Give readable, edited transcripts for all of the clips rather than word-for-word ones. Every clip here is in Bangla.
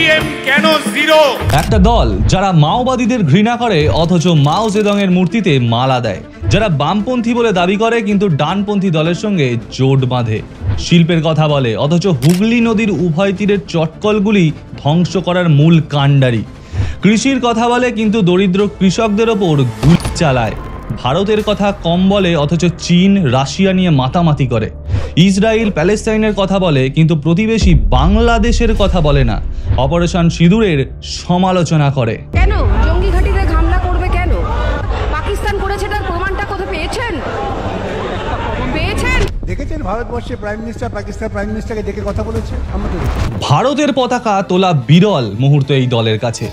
সিপিএম কেন জিরো? একটা দল যারা মাওবাদীদের ঘৃণা করে অথচ মাও জেদংয়ের মূর্তিতে মালা দেয়, যারা বামপন্থী বলে দাবি করে কিন্তু ডানপন্থী দলের সঙ্গে জোট বাঁধে, শিল্পের কথা বলে অথচ হুগলি নদীর উভয় তীরের চটকলগুলি ধ্বংস করার মূল কাণ্ডারি, কৃষির কথা বলে কিন্তু দরিদ্র কৃষকদের ওপর গুলি চালায়, ভারতের কথা কম বলে অথচ চীন রাশিয়া নিয়ে মাতামাতি করে, ইসরায়েল প্যালেস্টাইনের কথা বলে কিন্তু প্রতিবেশী বাংলাদেশের কথা বলে না, অপারেশন সিঁদুরের সমালোচনা করে। কেন জঙ্গি ঘাঁটিতে হামলা করবে কেন? পাকিস্তান করেছে, তার প্রমাণটা কোথায় পেয়েছেন? দেখেছেন ভারতবর্ষে প্রাইম মিনিস্টার পাকিস্তান প্রাইম মিনিস্টারকে ডেকে কথা বলেছে? ভারতের পতাকা তোলা বিরল মুহূর্ত এই দলের কাছে।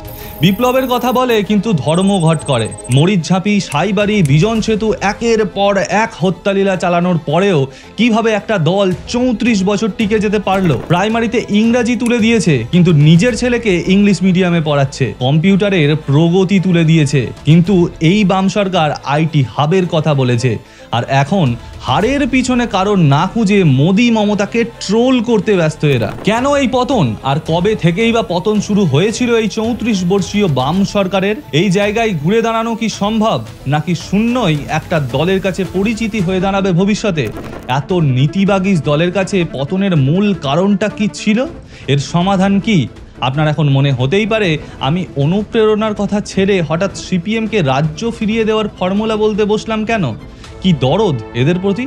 বিপ্লবের কথা বলে কিন্তু ধর্মঘট করে, মরিচঝাঁপি, সাইবাড়ি, বিজন সেতু একের পর এক হত্যালীলা চালানোর পরেও কিভাবে একটা দল 34 বছর টিকে যেতে পারলো? প্রাইমারিতে ইংরাজি তুলে দিয়েছে কিন্তু নিজের ছেলেকে ইংলিশ মিডিয়ামে পড়াচ্ছে, কম্পিউটারের প্রগতি তুলে দিয়েছে কিন্তু এই বাম সরকার আইটি হাবের কথা বলেছে, আর এখন হারের পিছনে কারণ না খুঁজে মোদি মমতাকে ট্রোল করতে ব্যস্ত এরা। কেন এই পতন, আর কবে থেকেই বা পতন শুরু হয়েছিল এই 34 বর্ষীয় বাম সরকারের? এই জায়গায় ঘুরে দাঁড়ানো কি সম্ভব, নাকি শূন্যই একটা দলের কাছে পরিচিতি হয়ে দাঁড়াবে ভবিষ্যতে? এত নীতিবাগীশ দলের কাছে পতনের মূল কারণটা কি ছিল, এর সমাধান কি? আপনার এখন মনে হতেই পারে আমি অনুপ্রেরণার কথা ছেড়ে হঠাৎ সিপিএমকে রাজ্য ফিরিয়ে দেওয়ার ফর্মুলা বলতে বসলাম কেন? কি দরদ এদের প্রতি?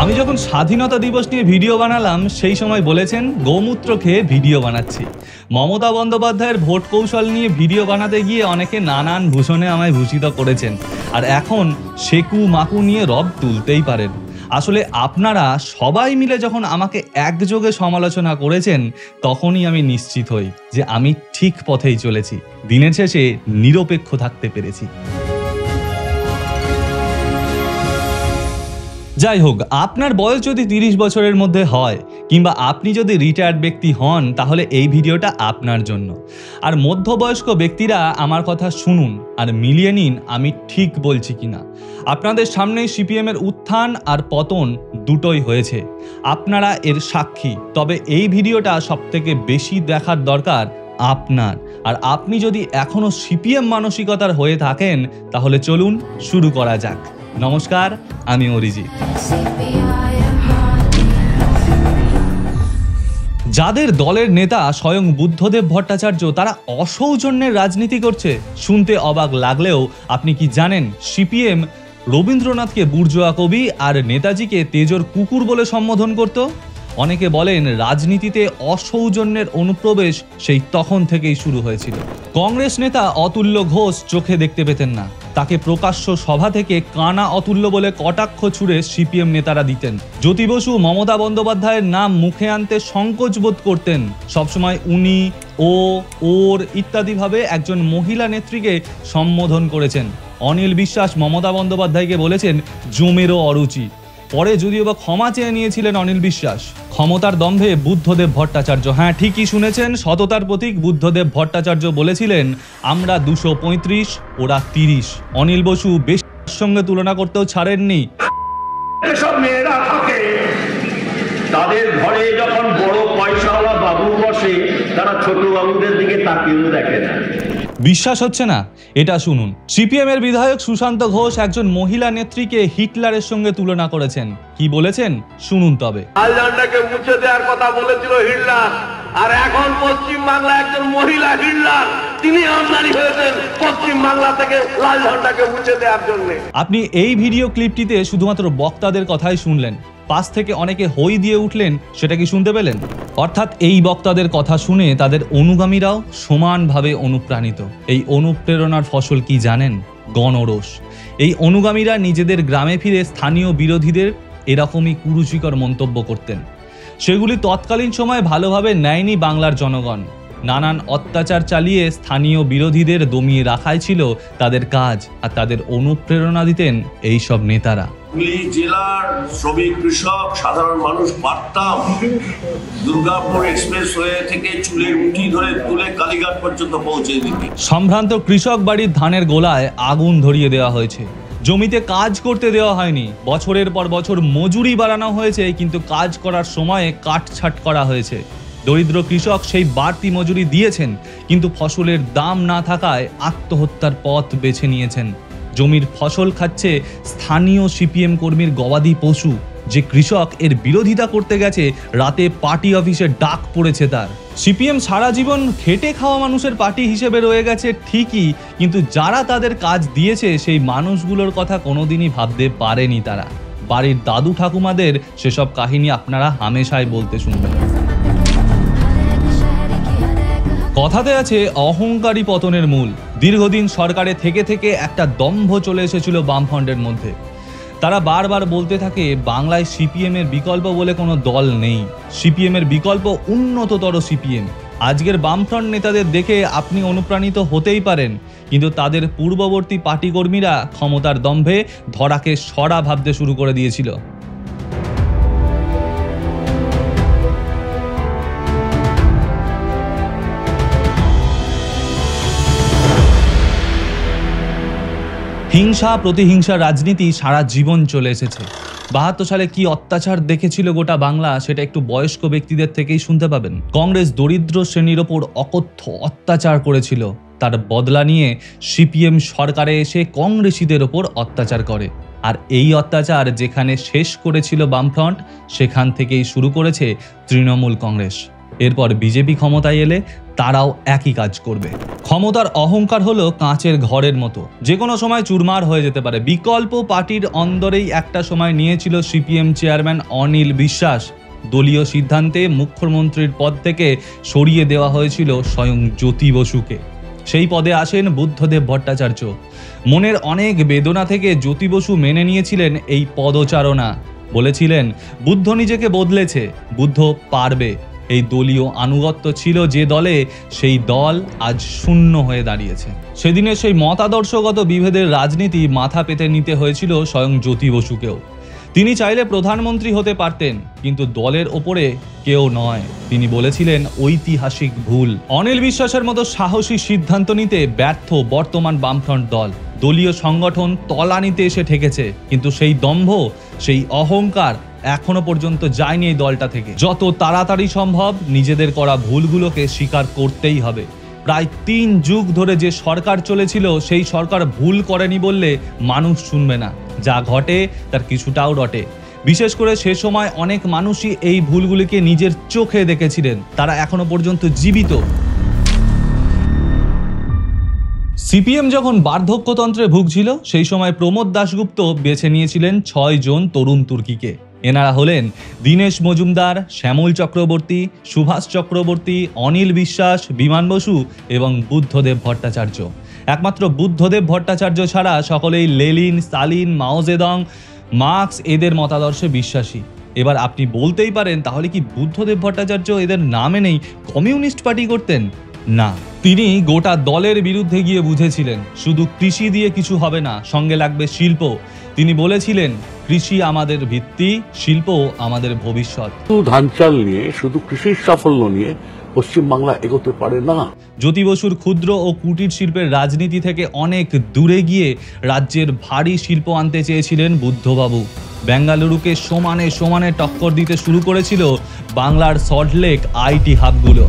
আমি যখন স্বাধীনতা দিবস নিয়ে ভিডিও বানালাম সেই সময় বলেছেন গোমূত্র খেয়ে ভিডিও বানাচ্ছি। মমতা বন্দ্যোপাধ্যায়ের ভোট কৌশল নিয়ে ভিডিও বানাতে গিয়ে অনেকে নানান ভূষণে আমায় ভূষিত করেছেন, আর এখন সেকু মাকু নিয়ে রব তুলতেই পারেন। আসলে আপনারা সবাই মিলে যখন আমাকে একযোগে সমালোচনা করেছেন তখনই আমি নিশ্চিত হই যে আমি ঠিক পথেই চলেছি, দিনের শেষে নিরপেক্ষ থাকতে পেরেছি। যাই হোক, আপনার বয়স যদি 30 বছরের মধ্যে হয় কিংবা আপনি যদি রিটায়ার্ড ব্যক্তি হন তাহলে এই ভিডিওটা আপনার জন্য। আর মধ্যবয়স্ক ব্যক্তিরা আমার কথা শুনুন আর মিলিয়ে নিন আমি ঠিক বলছি কিনা। আপনাদের সামনেই সিপিএমের উত্থান আর পতন দুটোই হয়েছে, আপনারা এর সাক্ষী। তবে এই ভিডিওটা সবথেকে বেশি দেখার দরকার আপনার, আর আপনি যদি এখনো সিপিএম মানসিকতার হয়ে থাকেন তাহলে চলুন শুরু করা যাক। নমস্কার, আমি অরিজিৎ। যাদের দলের নেতা স্বয়ং বুদ্ধদেব ভট্টাচার্য, তারা অসৌজন্যের রাজনীতি করছে শুনতে অবাক লাগলেও আপনি কি জানেন সিপিএম রবীন্দ্রনাথকে বুর্জোয়া কবি আর নেতাজিকে তেজর কুকুর বলে সম্বোধন করত? অনেকে বলেন রাজনীতিতে অসৌজন্যের অনুপ্রবেশ সেই তখন থেকেই শুরু হয়েছিল। কংগ্রেস নেতা অতুল্য ঘোষ চোখে দেখতে পেতেন না, তাকে প্রকাশ্য সভা থেকে কানা অতুল্য বলে কটাক্ষ ছুড়ে সিপিএম নেতারা দিতেন। জ্যোতি বসু মমতা বন্দ্যোপাধ্যায়ের নাম মুখে আনতে সংকোচ বোধ করতেন, সবসময় উনি, ও, ওর ইত্যাদি ভাবে একজন মহিলা নেত্রীকে সম্বোধন করেছেন। অনিল বিশ্বাস মমতা বন্দ্যোপাধ্যায়কে বলেছেন জমেরও অরুচি। পরে যদিও বা ক্ষমা চেয়ে নিয়েছিলেন অনিল বিশ্বাস। ক্ষমতার দম্ভে বুদ্ধদেব ভট্টাচার্য, হ্যাঁ ঠিকই শুনেছেন, সততার প্রতীক বুদ্ধদেব ভট্টাচার্য বলেছিলেন আমরা 235, ওরা 30। অনিল বসু বেশ সঙ্গে তুলনা করতেও ছাড়েননি। এসব মেয়েরা থাকে, তাদের ঘরে যখন বড় পয়সাওয়ালা বাবু বসে তারা ছোট বাবুদের দিকে তাকিয়েও দেখে না। বিশ্বাস হচ্ছে না? এটা শুনুন। সিপিএম এর বিধায়ক সুশান্ত ঘোষ একজন মহিলা নেত্রীকে হিটলারের সঙ্গে তুলনা করেছেন। কি বলেছেন শুনুন তবে। লাল ঝান্ডাকে মুছে দেওয়ার কথা বলেছিল হিটলার, আর এখন পশ্চিম বাংলা একজন মহিলা হিটলার, তিনি আমদানি হয়েছেন পশ্চিম বাংলা থেকে লাল ঝান্ডাকে মুছে দেওয়ার জন্য। আপনি এই ভিডিও ক্লিপটিতে শুধুমাত্র বক্তাদের কথাই শুনলেন, পাশ থেকে অনেকে হই দিয়ে উঠলেন, সেটা কি শুনতে পেলেন? অর্থাৎ এই বক্তাদের কথা শুনে তাদের অনুগামীরাও সমানভাবে অনুপ্রাণিত। এই অনুপ্রেরণার ফসল কি জানেন? গণরোষ। এই অনুগামীরা নিজেদের গ্রামে ফিরে স্থানীয় বিরোধীদের এরকমই কুরুচিকর মন্তব্য করতেন। সেগুলি তৎকালীন সময়ে ভালোভাবে নেয়নি বাংলার জনগণ। নানান অত্যাচার চালিয়ে স্থানীয় বিরোধীদের দমিয়ে রাখাই ছিল তাদের কাজ, আর তাদের অনুপ্রেরণা দিতেন এই সব নেতারা। হুগলি জেলার শ্রমিক, কৃষক, সাধারণ মানুষ পারতাম দুর্গাপুর এক্সপ্রেসওয়ে থেকে চুলের মুঠি ধরে তুলে কালীঘাট পর্যন্ত পৌঁছে দিতে। সম্ভ্রান্ত কৃষক বাড়ির ধানের গোলায় আগুন ধরিয়ে দেওয়া হয়েছে। জমিতে কাজ করতে দেওয়া হয়নি, বছরের পর বছর মজুরি বাড়ানো হয়েছে, কিন্তু কাজ করার সময়ে কাটছাট করা হয়েছে। দরিদ্র কৃষক সেই বাড়তি মজুরি দিয়েছেন, কিন্তু ফসলের দাম না থাকায় আত্মহত্যার পথ বেছে নিয়েছেন। জমির ফসল খাচ্ছে স্থানীয় সিপিএম কর্মীর গবাদি পশু। যে কৃষক এর বিরোধিতা করতে গেছে, রাতে পার্টি অফিসে ডাক পড়েছে তার। সিপিএম সারা জীবন খেটে খাওয়া মানুষের পার্টি হিসেবে রয়ে গেছে ঠিকই, কিন্তু যারা তাদের কাজ দিয়েছে সেই মানুষগুলোর কথা কোনোদিনই ভাবতে পারেনি তারা। বাড়ির দাদু ঠাকুমাদের সেসব কাহিনী আপনারা হামেশাই বলতে শুনবেন। কথাতে আছে অহংকারী পতনের মূল। দীর্ঘদিন সরকারে থেকে থেকে একটা দম্ভ চলে এসেছিল বামফ্রন্টের মধ্যে। তারা বারবার বলতে থাকে বাংলায় সিপিএম এর বিকল্প বলে কোনো দল নেই, সিপিএম এর বিকল্প উন্নততর সিপিএম। আজকের বামফ্রন্ট নেতাদের দেখে আপনি অনুপ্রাণিত হতেই পারেন, কিন্তু তাদের পূর্ববর্তী পার্টি কর্মীরা ক্ষমতার দম্ভে ধরাকে সরা ভাবতে শুরু করে দিয়েছিল। হিংসা প্রতিহিংসার রাজনীতি সারা জীবন চলে এসেছে। ৭২ সালে কি অত্যাচার দেখেছিল গোটা বাংলা, সেটা একটু বয়স্ক ব্যক্তিদের থেকেই শুনতে পাবেন। কংগ্রেস দরিদ্র শ্রেণীর ওপর অকথ্য অত্যাচার করেছিল, তার বদলা নিয়ে সিপিএম সরকারে এসে কংগ্রেসীদের ওপর অত্যাচার করে। আর এই অত্যাচার যেখানে শেষ করেছিল বামফ্রন্ট, সেখান থেকেই শুরু করেছে তৃণমূল কংগ্রেস। এরপর বিজেপি ক্ষমতায় এলে তারাও একই কাজ করবে। ক্ষমতার অহংকার হলো কাঁচের ঘরের মতো, যে কোনো সময় চুরমার হয়ে যেতে পারে। বিকল্প পার্টির অন্দরেই একটা সময় নিয়েছিল সিপিএম চেয়ারম্যান অনিল বিশ্বাস। দলীয় সিদ্ধান্তে মুখ্যমন্ত্রীর পদ থেকে সরিয়ে দেওয়া হয়েছিল স্বয়ং জ্যোতি বসুকে। সেই পদে আসেন বুদ্ধদেব ভট্টাচার্য। মনের অনেক বেদনা থেকে জ্যোতি বসু মেনে নিয়েছিলেন এই পদচারণা। বলেছিলেন বুদ্ধ নিজেকে বদলেছে, বুদ্ধ পারবে। এই দলীয় আনুগত্য ছিল যে দলে, সেই দল আজ শূন্য হয়ে দাঁড়িয়েছে। সেদিনে সেই মতাদর্শগত বিভেদের রাজনীতি মাথা পেতে নিতে হয়েছিল স্বয়ং জ্যোতি বসুকেও। তিনি চাইলে প্রধানমন্ত্রী হতে পারতেন, কিন্তু দলের ওপরে কেউ নয়। তিনি বলেছিলেন ঐতিহাসিক ভুল। অনিল বিশ্বাসের মতো সাহসী সিদ্ধান্ত নিতে ব্যর্থ বর্তমান বামফ্রন্ট দল। দলীয় সংগঠন তলানিতে এসে ঠেকেছে, কিন্তু সেই দম্ভ, সেই অহংকার এখনো পর্যন্ত যায়নি এই দলটা থেকে। যত তাড়াতাড়ি সম্ভব নিজেদের করা ভুলগুলোকে স্বীকার করতেই হবে। প্রায় ৩ যুগ ধরে যে সরকার চলেছিল, সেই সরকার ভুল করেনি বললে মানুষ শুনবে না। যা ঘটে তার কিছুটাও রটে। বিশেষ করে সে সময় অনেক মানুষই এই ভুলগুলিকে নিজের চোখে দেখেছিলেন, তারা এখনো পর্যন্ত জীবিত। সিপিএম যখন বার্ধক্যতন্ত্রে ভুগছিল, সেই সময় প্রমোদ দাশগুপ্ত বেছে নিয়েছিলেন ৬ জন তরুণ তুর্কিকে। এনারা হলেন দীনেশ মজুমদার, শ্যামল চক্রবর্তী, সুভাষ চক্রবর্তী, অনিল বিশ্বাস, বিমান বসু এবং বুদ্ধদেব ভট্টাচার্য। একমাত্র বুদ্ধদেব ভট্টাচার্য ছাড়া সকলেই লেনিন, স্টালিন, মাও জেদং, মার্কস এদের মতাদর্শে বিশ্বাসী। এবার আপনি বলতেই পারেন, তাহলে কি বুদ্ধদেব ভট্টাচার্য এদের নামে নেই কমিউনিস্ট পার্টি করতেন? না, তিনি গোটা দলের বিরুদ্ধে গিয়ে বুঝেছিলেন শুধু কৃষি দিয়ে কিছু হবে না, সঙ্গে লাগবে শিল্প। তিনি বলেছিলেন কৃষি আমাদের ভিত্তি, শিল্প আমাদের ভবিষ্যৎ। ধান চাল নিয়ে, শুধু কৃষির সাফল্য নিয়ে পশ্চিমবাংলা এগোতে পারে না। জ্যোতি বসুর ক্ষুদ্র ও কুটির শিল্পের রাজনীতি থেকে অনেক দূরে গিয়ে রাজ্যের ভারী শিল্প আনতে চেয়েছিলেন বুদ্ধবাবু। বেঙ্গালুরুকে সমানে সমানে টক্কর দিতে শুরু করেছিল বাংলার সল্টলেক আইটি হাবগুলো।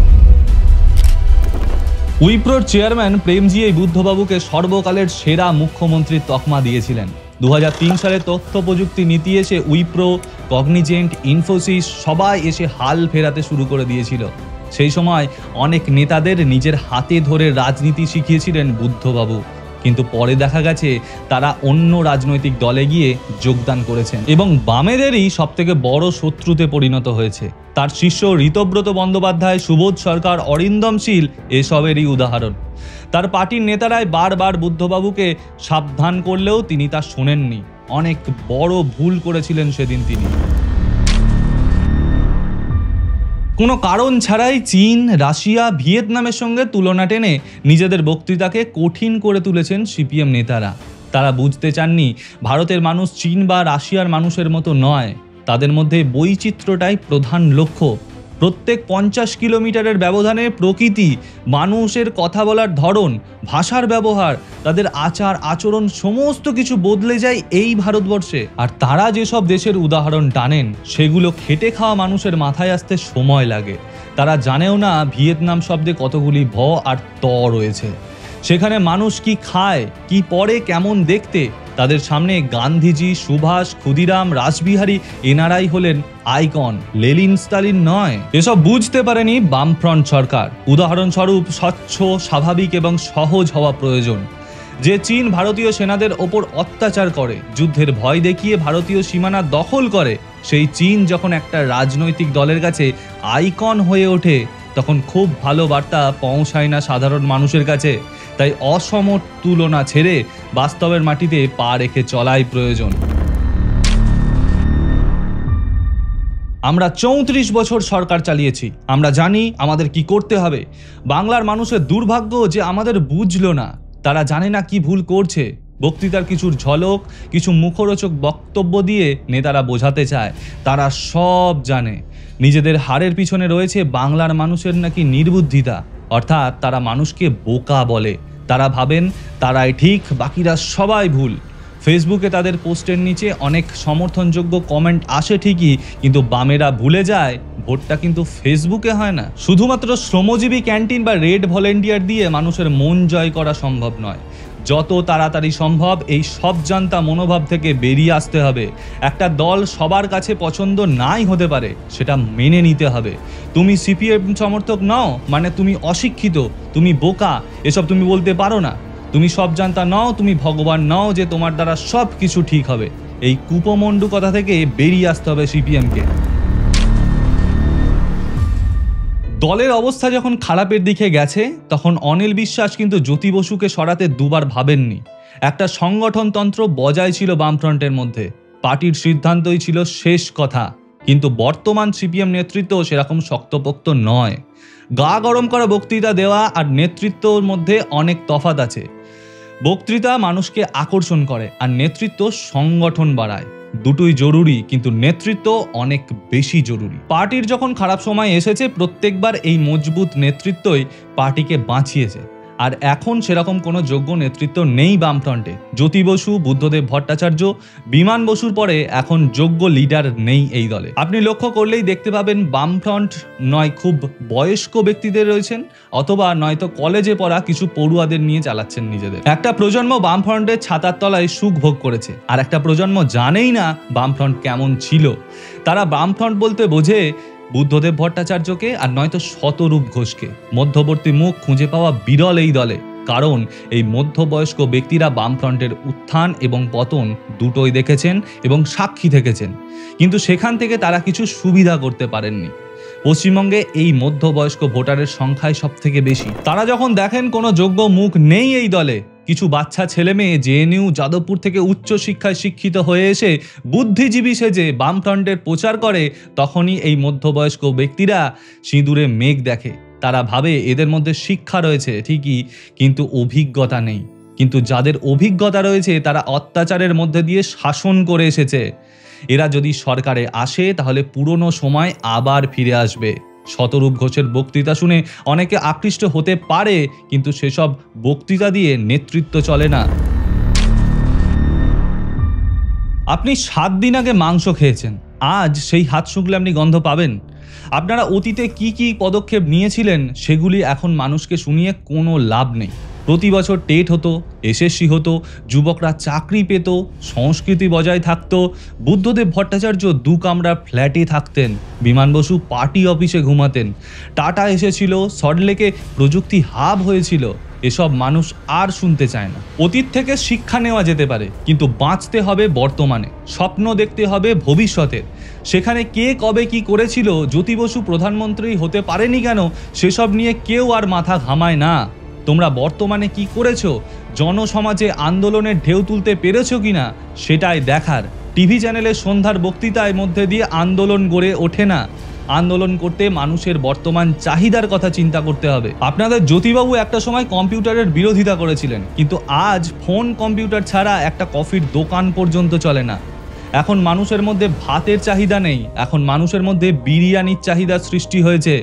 উইপ্রোর চেয়ারম্যান প্রেমজি এই বুদ্ধবাবুকে সর্বকালের সেরা মুখ্যমন্ত্রীর তকমা দিয়েছিলেন। 2003 সালে তথ্য প্রযুক্তি নীতি এসে উইপ্রো, কগনিজেন্ট, ইনফোসিস সবাই এসে হাল ফেরাতে শুরু করে দিয়েছিল। সেই সময় অনেক নেতাদের নিজের হাতে ধরে রাজনীতি শিখিয়েছিলেন বুদ্ধবাবু, কিন্তু পরে দেখা গেছে তারা অন্য রাজনৈতিক দলে গিয়ে যোগদান করেছেন এবং বামেদেরই সবথেকে বড় শত্রুতে পরিণত হয়েছে। তার শিষ্য ঋতব্রত বন্দ্যোপাধ্যায়, সুবোধ সরকার, অরিন্দম শীল এসবেরই উদাহরণ। তার পার্টির নেতারাই বারবার বুদ্ধবাবুকে সাবধান করলেও তিনি তা শোনেননি। অনেক বড় ভুল করেছিলেন সেদিন তিনি। কোনো কারণ ছাড়াই চীন, রাশিয়া, ভিয়েতনামের সঙ্গে তুলনা টেনে নিজেদের বক্তৃতাকে কঠিন করে তুলেছেন সিপিএম নেতারা। তারা বুঝতে চাননি ভারতের মানুষ চীন বা রাশিয়ার মানুষের মতো নয়, তাদের মধ্যে বৈচিত্র্যটাই প্রধান লক্ষ্য। প্রত্যেক 50 কিলোমিটারের ব্যবধানে প্রকৃতি, মানুষের কথা বলার ধরন, ভাষার ব্যবহার, তাদের আচার আচরণ সমস্ত কিছু বদলে যায় এই ভারতবর্ষে। আর তারা যেসব দেশের উদাহরণ টানেন সেগুলো খেটে খাওয়া মানুষের মাথায় আসতে সময় লাগে। তারা জানেও না ভিয়েতনাম শব্দে কতগুলি ভ আর ত রয়েছে। সেখানে মানুষ কি খায়, কি পরে, কেমন দেখতে, তাদের সামনে গান্ধীজি, সুভাষ, ক্ষুদিরাম, রাসবিহারী এনারাই হলেন আইকন, লেনিন, স্টালিন নয়। এসব বুঝতে পারেনি বামফ্রন্ট সরকার। উদাহরণস্বরূপ স্বচ্ছ, স্বাভাবিক এবং সহজ হওয়া প্রয়োজন। যে চীন ভারতীয় সেনাদের ওপর অত্যাচার করে, যুদ্ধের ভয় দেখিয়ে ভারতীয় সীমানা দখল করে, সেই চীন যখন একটা রাজনৈতিক দলের কাছে আইকন হয়ে ওঠে তখন খুব ভালো বার্তা পৌঁছায় না সাধারণ মানুষের কাছে। তাই অসম তুলনা ছেড়ে বাস্তবের মাটিতে পা রেখে চলাই প্রয়োজন। আমরা 34 বছর সরকার চালিয়েছি, আমরা জানি আমাদের কি করতে হবে। বাংলার মানুষের দুর্ভাগ্য যে আমাদের বুঝলো না, তারা জানে না কি ভুল করছে। বক্তৃতার কিছুর ঝলক, কিছু মুখরোচক বক্তব্য দিয়ে নেতারা বোঝাতে চায় তারা সব জানে। নিজেদের হারের পিছনে রয়েছে বাংলার মানুষের নাকি নির্বুদ্ধিতা, অর্থাৎ তারা মানুষকে বোকা বলে। তারা ভাবেন তারাই ঠিক, বাকিরা সবাই ভুল। ফেসবুকে তাদের পোস্টের নিচে অনেক সমর্থনযোগ্য কমেন্ট আসে ঠিকই, কিন্তু বামেরা ভুলে যায় ভোটটা কিন্তু ফেসবুকে হয় না। শুধুমাত্র শ্রমজীবী ক্যান্টিন বা রেড ভলেন্টিয়ার দিয়ে মানুষের মন জয় করা সম্ভব নয়। যত তাড়াতাড়ি সম্ভব এই সব জানতা মনোভাব থেকে বেরিয়ে আসতে হবে। একটা দল সবার কাছে পছন্দ নাই হতে পারে, সেটা মেনে নিতে হবে। তুমি সিপিএম সমর্থক নও মানে তুমি অশিক্ষিত, তুমি বোকা, এসব তুমি বলতে পারো না। তুমি সব জানতা নও, তুমি ভগবান নও যে তোমার দ্বারা সব কিছু ঠিক হবে। এই কুপমন্ডু কথা থেকে বেরিয়ে আসতে হবে সিপিএমকে। দলের অবস্থা যখন খারাপের দিকে গেছে তখন অনিল বিশ্বাস কিন্তু জ্যোতি বসুকে সরাতে দুবার ভাবেননি। একটা সংগঠনতন্ত্র বজায় ছিল বামফ্রন্টের মধ্যে, পার্টির সিদ্ধান্তই ছিল শেষ কথা। কিন্তু বর্তমান সিপিএম নেতৃত্ব সেরকম শক্তপোক্ত নয়। গা গরম করা বক্তৃতা দেওয়া আর নেতৃত্বর মধ্যে অনেক তফাৎ আছে। বক্তৃতা মানুষকে আকর্ষণ করে আর নেতৃত্ব সংগঠন বাড়ায়। দুটোই জরুরি, কিন্তু নেতৃত্ব অনেক বেশি জরুরি। পার্টির যখন খারাপ সময় এসেছে প্রত্যেকবার এই মজবুত নেতৃত্বই পার্টিকে বাঁচিয়েছে। আর এখন সেরকম কোনো যোগ্য নেতৃত্ব নেই বামফ্রন্টে। জ্যোতি বসু, বুদ্ধদেব ভট্টাচার্য, বিমান বসুর পরে এখন যোগ্য লিডার নেই এই দলে। আপনি লক্ষ্য করলেই দেখতে পাবেন বামফ্রন্ট নয় খুব বয়স্ক ব্যক্তিদের রয়েছেন, অথবা নয়তো কলেজে পড়া কিছু পড়ুয়াদের নিয়ে চালাচ্ছেন নিজেদের। একটা প্রজন্ম বামফ্রন্টের ছাতার তলায় সুখ ভোগ করেছে, আর একটা প্রজন্ম জানেই না বামফ্রন্ট কেমন ছিল। তারা বামফ্রন্ট বলতে বোঝে বুদ্ধদেব ভট্টাচার্যকে আর নয়তো শতরূপ ঘোষকে। মধ্যবর্তী মুখ খুঁজে পাওয়া বিরল এই দলে, কারণ এই মধ্যবয়স্ক ব্যক্তিরা বামফ্রন্টের উত্থান এবং পতন দুটোই দেখেছেন এবং সাক্ষী থেকেছেন, কিন্তু সেখান থেকে তারা কিছু সুবিধা করতে পারেননি। পশ্চিমবঙ্গে এই মধ্যবয়স্ক ভোটারের সংখ্যাই সব থেকে বেশি। তারা যখন দেখেন কোনো যোগ্য মুখ নেই এই দলে, কিছু বাচ্চা ছেলে মেয়ে জেএনইউ, যাদবপুর থেকে উচ্চ শিক্ষায় শিক্ষিত হয়ে এসে বুদ্ধিজীবী সেজে বামফ্রন্টের প্রচার করে, তখনই এই মধ্যবয়স্ক ব্যক্তিরা সিঁদুরে মেঘ দেখে। তারা ভাবে এদের মধ্যে শিক্ষা রয়েছে ঠিকই, কিন্তু অভিজ্ঞতা নেই। কিন্তু যাদের অভিজ্ঞতা রয়েছে তারা অত্যাচারের মধ্যে দিয়ে শাসন করে এসেছে। এরা যদি সরকারে আসে তাহলে পুরনো সময় আবার ফিরে আসবে। শতরূপ ঘোষের বক্তৃতা শুনে অনেকে আকৃষ্ট হতে পারে, কিন্তু সেসব বক্তৃতা দিয়ে নেতৃত্ব চলে না। আপনি 7 দিন আগে মাংস খেয়েছেন, আজ সেই হাত শুকলে আপনি গন্ধ পাবেন। আপনারা অতীতে কি কি পদক্ষেপ নিয়েছিলেন সেগুলি এখন মানুষকে শুনিয়ে কোনো লাভ নেই। প্রতি বছর টেট হতো, এসএসসি হতো, যুবকরা চাকরি পেত, সংস্কৃতি বজায় থাকতো। বুদ্ধদেব ভট্টাচার্য 2 কামরার ফ্ল্যাটে থাকতেন, বিমান বসু পার্টি অফিসে ঘুমাতেন, টাটা এসেছিল, সল্টলেকে প্রযুক্তি হাব হয়েছিল। এসব মানুষ আর শুনতে চায় না। অতীত থেকে শিক্ষা নেওয়া যেতে পারে, কিন্তু বাঁচতে হবে বর্তমানে, স্বপ্ন দেখতে হবে ভবিষ্যতের। সেখানে কে কবে কি করেছিল, জ্যোতি বসু প্রধানমন্ত্রী হতে পারেনি কেন, সেসব নিয়ে কেউ আর মাথা ঘামায় না। তোমরা বর্তমানে কি করেছো, জনসমাজে আন্দোলনের ঢেউ তুলতে পেরেছো কিনা সেটাই দেখার। টিভি চ্যানেলের সন্ধ্যার বক্তৃতার মধ্যে দিয়ে আন্দোলন গড়ে ওঠে না। আন্দোলন করতে মানুষের বর্তমান চাহিদার কথা চিন্তা করতে হবে। আপনাদের জ্যোতিবাবু একটা সময় কম্পিউটারের বিরোধিতা করেছিলেন, কিন্তু আজ ফোন কম্পিউটার ছাড়া একটা কফির দোকান পর্যন্ত চলে না। এখন মানুষের মধ্যে ভাতের চাহিদা নেই, এখন মানুষের মধ্যে বিরিয়ানির চাহিদা সৃষ্টি হয়েছে।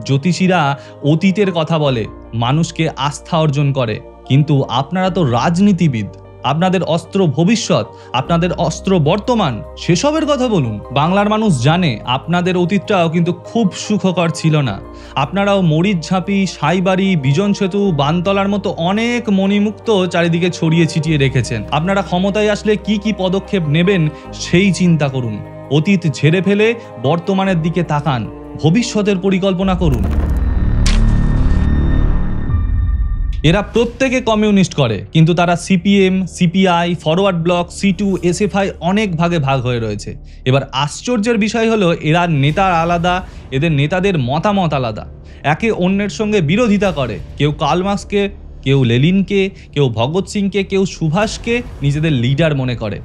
জ্যোতিষীরা অতীতের কথা বলে, মানুষকে আস্থা অর্জন করে, কিন্তু আপনারা তো রাজনীতিবিদ। আপনাদের অস্ত্র ভবিষ্যৎ, আপনাদের অস্ত্র বর্তমান, সেসবের কথা বলুন। বাংলার মানুষ জানে আপনাদের অতীতটাও কিন্তু খুব সুখকর ছিল না। আপনারাও মরিচঝাঁপি, সাইবাড়ি, বিজন সেতু, বানতলার মতো অনেক মণিমুক্ত চারিদিকে ছড়িয়ে ছিটিয়ে রেখেছেন। আপনারা ক্ষমতায় আসলে কি কি পদক্ষেপ নেবেন সেই চিন্তা করুন। অতীত ঝেড়ে ফেলে বর্তমানের দিকে তাকান, ভবিষ্যতের পরিকল্পনা করুন। এরা প্রত্যেকে কমিউনিস্ট করে, কিন্তু তারা CPM, CPI, forward block, C2, SFI অনেক ভাগে ভাগ হয়ে রয়েছে। এবার আশ্চর্যের বিষয় হলো এরা নেতা আলাদা, এদের নেতাদের মতামত আলাদা, একে অন্যের সঙ্গে বিরোধিতা করে। কেউ কার্ল মার্ক্সকে, কেউ লেনিনকে, কেউ ভগৎ সিংকে, কেউ সুভাষকে নিজেদের লিডার মনে করে।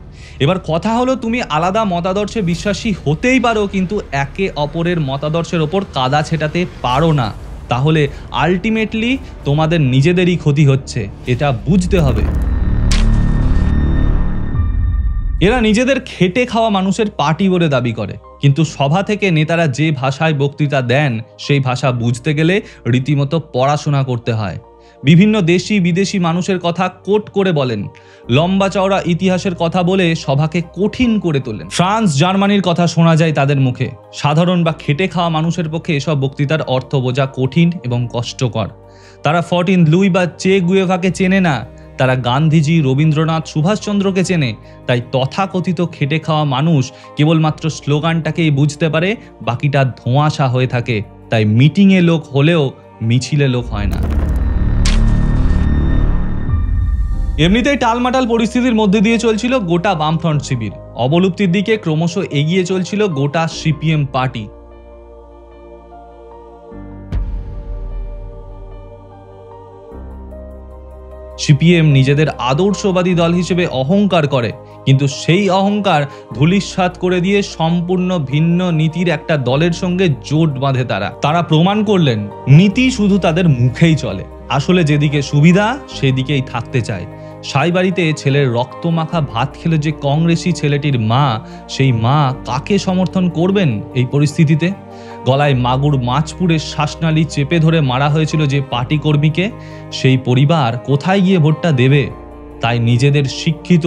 এবার কথা হলো, তুমি আলাদা মতাদর্শে বিশ্বাসী হতেই পারো, কিন্তু একে অপরের মতাদর্শের ওপর কাদা ছেটাতে পারো না। তাহলে আলটিমেটলি তোমাদের নিজেদেরই ক্ষতি হচ্ছে, এটা বুঝতে হবে। এরা নিজেদের খেটে খাওয়া মানুষের পার্টি বলে দাবি করে, কিন্তু সভা থেকে নেতারা যে ভাষায় বক্তৃতা দেন সেই ভাষা বুঝতে গেলে রীতিমতো পড়াশোনা করতে হয়। বিভিন্ন দেশি বিদেশি মানুষের কথা কোট করে বলেন, লম্বা চওড়া ইতিহাসের কথা বলে সভাকে কঠিন করে তোলেন। ফ্রান্স, জার্মানির কথা শোনা যায় তাদের মুখে। সাধারণ বা খেটে খাওয়া মানুষের পক্ষে এসব বক্তৃতার অর্থ বোঝা কঠিন এবং কষ্টকর। তারা 14 লুই বা চে গুয়েভাকে চেনে না, তারা গান্ধীজি, রবীন্দ্রনাথ, সুভাষচন্দ্রকে চেনে। তাই তথাকথিত খেটে খাওয়া মানুষ কেবলমাত্র স্লোগানটাকেই বুঝতে পারে, বাকিটা ধোঁয়াশা হয়ে থাকে। তাই মিটিংয়ে লোক হলেও মিছিলে লোক হয় না। এমনিতেই টালমাটাল পরিস্থিতির মধ্যে দিয়ে চলছিল গোটা বামফ্রন্ট শিবির। অবলুপ্তির দিকে ক্রমশ এগিয়ে চলছিল গোটা সিপিএম পার্টি। সিপিএম নিজেদের আদর্শবাদী দল হিসেবে অহংকার করে, কিন্তু সেই অহংকার ধূলিসাৎ করে দিয়ে সম্পূর্ণ ভিন্ন নীতির একটা দলের সঙ্গে জোট বাঁধে তারা প্রমাণ করলেন নীতি শুধু তাদের মুখেই চলে, আসলে যেদিকে সুবিধা সেদিকেই থাকতে চায়। সাইবাড়িতে ছেলের রক্তমাখা ভাত খেলে যে কংগ্রেসি ছেলেটির মা, সেই মা কাকে সমর্থন করবেন এই পরিস্থিতিতে? গলায় মাগুর মাছ পুড়ে শ্বাসনালী চেপে ধরে মারা হয়েছিল যে পার্টি কর্মীকে, সেই পরিবার কোথায় গিয়ে ভোটটা দেবে? তাই নিজেদের শিক্ষিত,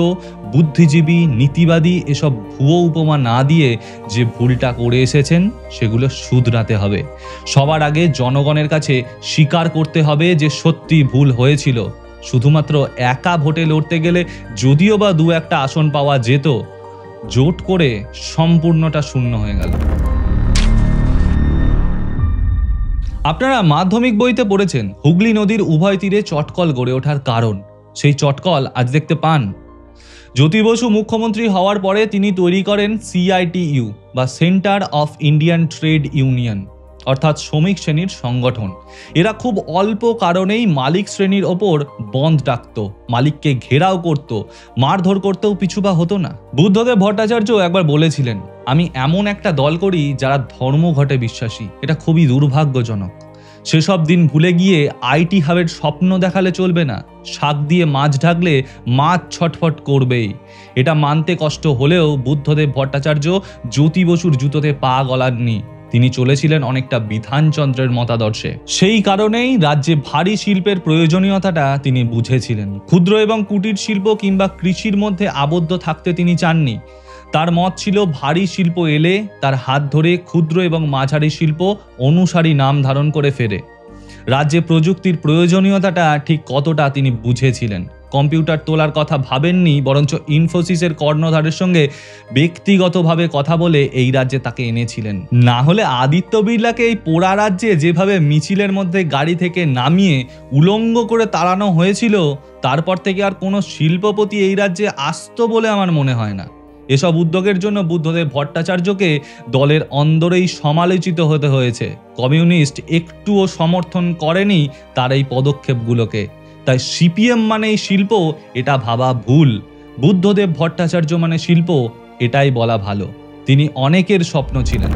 বুদ্ধিজীবী, নীতিবাদী এসব ভুয়ো উপমা না দিয়ে যে ভুলটা করে এসেছেন সেগুলো শুধরাতে হবে। সবার আগে জনগণের কাছে স্বীকার করতে হবে যে সত্যি ভুল হয়েছিল। শুধুমাত্র একা ভোটে লড়তে গেলে যদিও বা 2-1টা আসন পাওয়া যেত, জোট করে সম্পূর্ণটা শূন্য হয়ে গেল। আপনারা মাধ্যমিক বইতে পড়েছেন হুগলি নদীর উভয় তীরে চটকল গড়ে ওঠার কারণ। সেই চটকল আজ দেখতে পান। জ্যোতি বসু মুখ্যমন্ত্রী হওয়ার পরে তিনি তৈরি করেন CITU বা centre of Indian trade union, অর্থাৎ শ্রমিক শ্রেণীর সংগঠন। এরা খুব অল্প কারণেই মালিক শ্রেণীর ওপর বন্ধ ডাকত, মালিককে ঘেরাও করত, মারধর করতেও পিছুপা হতো না। বুদ্ধদেব ভট্টাচার্য একবার বলেছিলেন, আমি এমন একটা দল করি যারা ধর্মঘটে বিশ্বাসী। এটা খুবই দুর্ভাগ্যজনক। সেসব দিন ভুলে গিয়ে আইটি হাবের স্বপ্ন দেখালে চলবে না। শাক দিয়ে মাছ ঢাকলে মাছ ছটফট করবেই। এটা মানতে কষ্ট হলেও বুদ্ধদেব ভট্টাচার্য জ্যোতি বসুর জুতোতে পা গলাননি। তিনি চলেছিলেন অনেকটা বিধানচন্দ্রের মতাদর্শে। সেই কারণেই রাজ্যে ভারী শিল্পের প্রয়োজনীয়তাটা তিনি বুঝেছিলেন। ক্ষুদ্র এবং কুটির শিল্প কিংবা কৃষির মধ্যে আবদ্ধ থাকতে তিনি চাননি। তার মত ছিল ভারী শিল্প এলে তার হাত ধরে ক্ষুদ্র এবং মাঝারি শিল্প অনুসারী নাম ধারণ করে ফেরে। রাজ্যে প্রযুক্তির প্রয়োজনীয়তাটা ঠিক কতটা তিনি বুঝেছিলেন। কম্পিউটার তোলার কথা ভাবেননি, বরঞ্চ ইনফোসিসের কর্ণধারের সঙ্গে ব্যক্তিগতভাবে কথা বলে এই রাজ্যে তাকে এনেছিলেন। না হলে আদিত্য বিড়লাকে এই পোড়া রাজ্যে যেভাবে মিছিলের মধ্যে গাড়ি থেকে নামিয়ে উলঙ্গ করে তাড়ানো হয়েছিল, তারপর থেকে আর কোনো শিল্পপতি এই রাজ্যে আসতো বলে আমার মনে হয় না। এসব উদ্যোগের জন্য বুদ্ধদেব ভট্টাচার্যকে দলের অন্দরেই সমালোচিত হতে হয়েছে। কমিউনিস্ট একটুও সমর্থন করেনি তার এই পদক্ষেপগুলোকে। তাই সিপিএম মানেই শিল্প, এটা ভাবা ভুল। বুদ্ধদেব ভট্টাচার্য মানে শিল্প, এটাই বলা ভালো। তিনি অনেকের স্বপ্ন ছিলেন।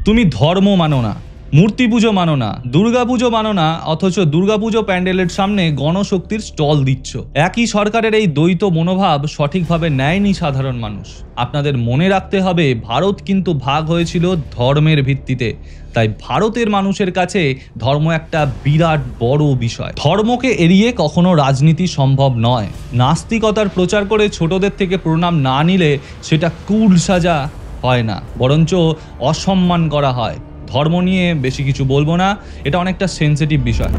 তুমি ধর্ম মানো না, মূর্তি পুজো মানো না, দুর্গাপুজো মানো না, অথচ দুর্গাপুজো প্যান্ডেলের সামনে গণশক্তির স্টল দিচ্ছ। একই সরকারের এই দ্বৈত মনোভাব সঠিকভাবে নেয়নি সাধারণ মানুষ। আপনাদের মনে রাখতে হবে, ভারত কিন্তু ভাগ হয়েছিল ধর্মের ভিত্তিতে। তাই ভারতের মানুষের কাছে ধর্ম একটা বিরাট বড় বিষয়। ধর্মকে এড়িয়ে কখনো রাজনীতি সম্ভব নয়। নাস্তিকতার প্রচার করে ছোটদের থেকে প্রণাম না নিলে সেটা কুল সাজা হয় না, বরঞ্চ অসম্মান করা হয়। ধর্ম নিয়ে বেশি কিছু বলবো না, এটা অনেকটা সেনসিটিভ বিষয়।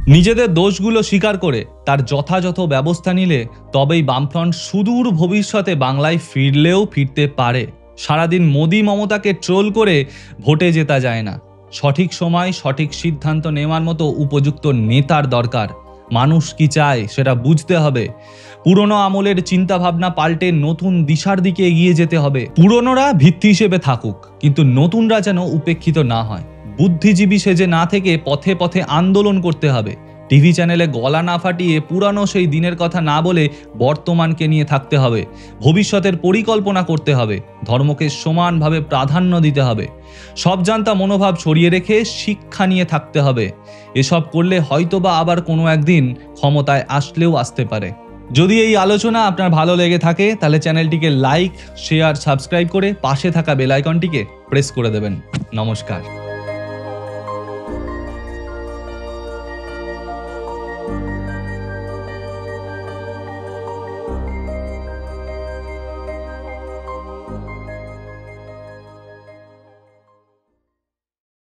নিজেদের দোষগুলো স্বীকার করে তার যথাযথ ব্যবস্থা নিলে তবেই বামফ্রন্ট সুদূর ভবিষ্যতে বাংলায় ফিরলেও ফিরতে পারে। সারাদিন মোদি মমতাকে ট্রোল করে ভোটে জেতা যায় না। সঠিক সময় সঠিক সিদ্ধান্ত নেওয়ার মতো উপযুক্ত নেতার দরকার। মানুষ কি চায় সেটা বুঝতে হবে। পুরনো আমলের চিন্তাভাবনা পাল্টে নতুন দিশার দিকে এগিয়ে যেতে হবে। পুরনোরা ভিত্তি হিসেবে থাকুক, কিন্তু নতুনরা যেন উপেক্ষিত না হয়। বুদ্ধিজীবী সেজে না থেকে পথে পথে আন্দোলন করতে হবে। টিভি চ্যানেলে গলা না ফাটিয়ে পুরানো সেই দিনের কথা না বলে বর্তমানকে নিয়ে থাকতে হবে। ভবিষ্যতের পরিকল্পনা করতে হবে। ধর্মকে সমানভাবে প্রাধান্য দিতে হবে। সব জানতা মনোভাব সরিয়ে রেখে শিক্ষা নিয়ে থাকতে হবে। এসব করলে হয়তোবা আবার কোনো একদিন ক্ষমতায় আসলেও আসতে পারে। যদি এই আলোচনা আপনার ভালো লেগে থাকে তাহলে চ্যানেলটিকে লাইক, শেয়ার, সাবস্ক্রাইব করে পাশে থাকা বেল আইকনটিকে প্রেস করে দেবেন। নমস্কার।